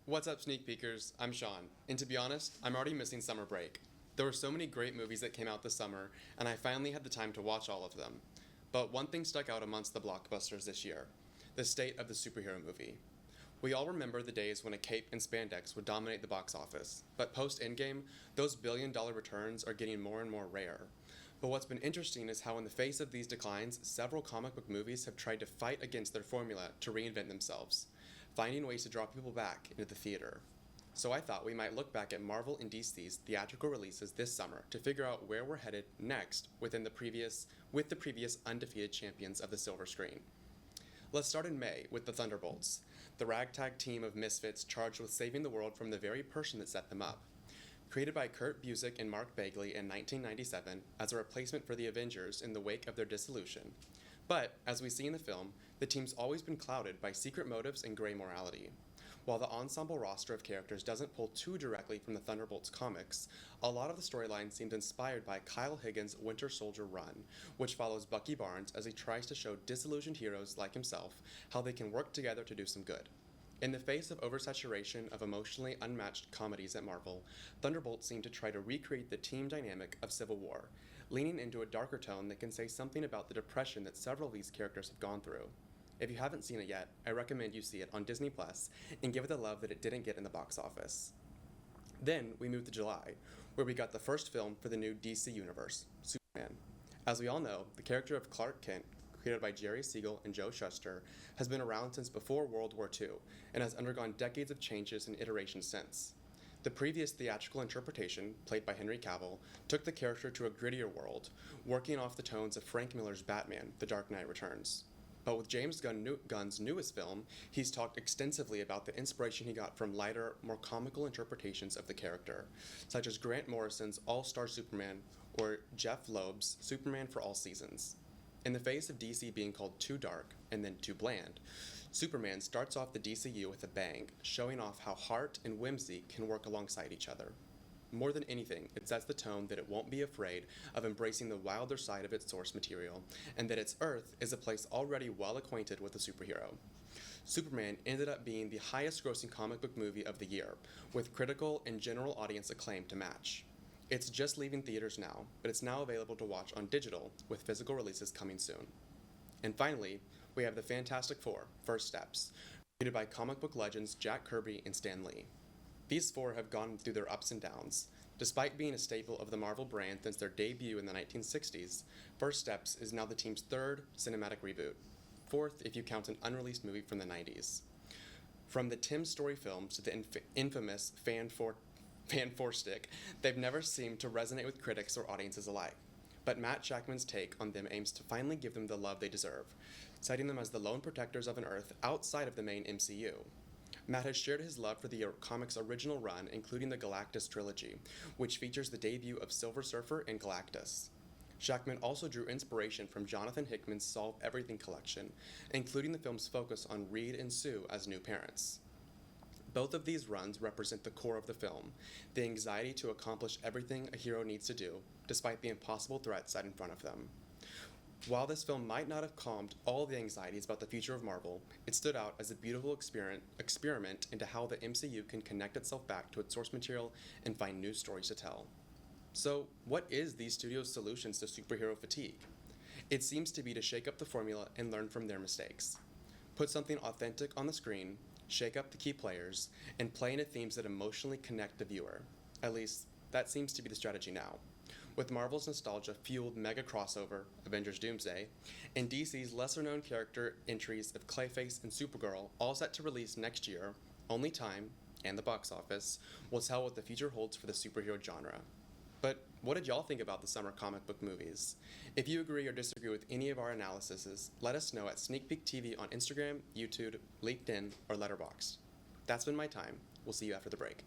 What's up, sneak peekers? I'm Sean, and to be honest, I'm already missing summer break. There were so many great movies that came out this summer, and I finally had the time to watch all of them. But one thing stuck out amongst the blockbusters this year: the state of the superhero movie. We all remember the days when a cape and spandex would dominate the box office, but post Endgame, those billion-dollar returns are getting more and more rare. But what's been interesting is how, in the face of these declines, several comic book movies have tried to fight against their formula to reinvent themselves, finding ways to draw people back into the theater. So I thought we might look back at Marvel and DC's theatrical releases this summer to figure out where we're headed next with the previous undefeated champions of the silver screen. Let's start in May with the Thunderbolts, the ragtag team of misfits charged with saving the world from the very person that set them up. Created by Kurt Busiek and Mark Bagley in 1997 as a replacement for the Avengers in the wake of their dissolution. But, as we see in the film, the team's always been clouded by secret motives and gray morality. While the ensemble roster of characters doesn't pull too directly from the Thunderbolts comics, a lot of the storyline seems inspired by Kyle Higgins' Winter Soldier run, which follows Bucky Barnes as he tries to show disillusioned heroes like himself how they can work together to do some good. In the face of oversaturation of emotionally unmatched comedies at Marvel, Thunderbolts seem to try to recreate the team dynamic of Civil War, leaning into a darker tone that can say something about the depression that several of these characters have gone through. If you haven't seen it yet, I recommend you see it on Disney Plus and give it the love that it didn't get in the box office. Then we move to July, where we got the first film for the new DC universe, Superman. As we all know, the character of Clark Kent, created by Jerry Siegel and Joe Shuster, has been around since before World War II and has undergone decades of changes and iterations since. The previous theatrical interpretation, played by Henry Cavill, took the character to a grittier world, working off the tones of Frank Miller's Batman: The Dark Knight Returns. But with James Gunn's newest film, he's talked extensively about the inspiration he got from lighter, more comical interpretations of the character, such as Grant Morrison's All-Star Superman or Jeff Loeb's Superman for All Seasons. In the face of DC being called too dark and then too bland, Superman starts off the DCU with a bang, showing off how heart and whimsy can work alongside each other. More than anything, it sets the tone that it won't be afraid of embracing the wilder side of its source material, and that its Earth is a place already well acquainted with the superhero. Superman ended up being the highest grossing comic book movie of the year, with critical and general audience acclaim to match. It's just leaving theaters now, but it's now available to watch on digital, with physical releases coming soon. And finally, we have the Fantastic Four: First Steps, created by comic book legends Jack Kirby and Stan Lee. These four have gone through their ups and downs. Despite being a staple of the Marvel brand since their debut in the 1960s, First Steps is now the team's third cinematic reboot, fourth if you count an unreleased movie from the 90s. From the Tim Story films to the infamous Fan Four Stick, they've never seemed to resonate with critics or audiences alike. But Matt Shakman's take on them aims to finally give them the love they deserve, citing them as the lone protectors of an Earth outside of the main MCU. Matt has shared his love for the comic's original run, including the Galactus trilogy, which features the debut of Silver Surfer and Galactus. Shakman also drew inspiration from Jonathan Hickman's Solve Everything collection, including the film's focus on Reed and Sue as new parents. Both of these runs represent the core of the film, the anxiety to accomplish everything a hero needs to do, despite the impossible threats set in front of them. While this film might not have calmed all the anxieties about the future of Marvel, it stood out as a beautiful experiment into how the MCU can connect itself back to its source material and find new stories to tell. So, what is these studios' solutions to superhero fatigue? It seems to be to shake up the formula and learn from their mistakes. Put something authentic on the screen, shake up the key players, and play into themes that emotionally connect the viewer. At least, that seems to be the strategy now. With Marvel's nostalgia-fueled mega crossover, Avengers Doomsday, and DC's lesser-known character entries of Clayface and Supergirl all set to release next year, only time, and the box office, will tell what the future holds for the superhero genre. But what did y'all think about the summer comic book movies? If you agree or disagree with any of our analyses, let us know at Sneak Peek TV on Instagram, YouTube, LinkedIn, or Letterboxd. That's been my time. We'll see you after the break.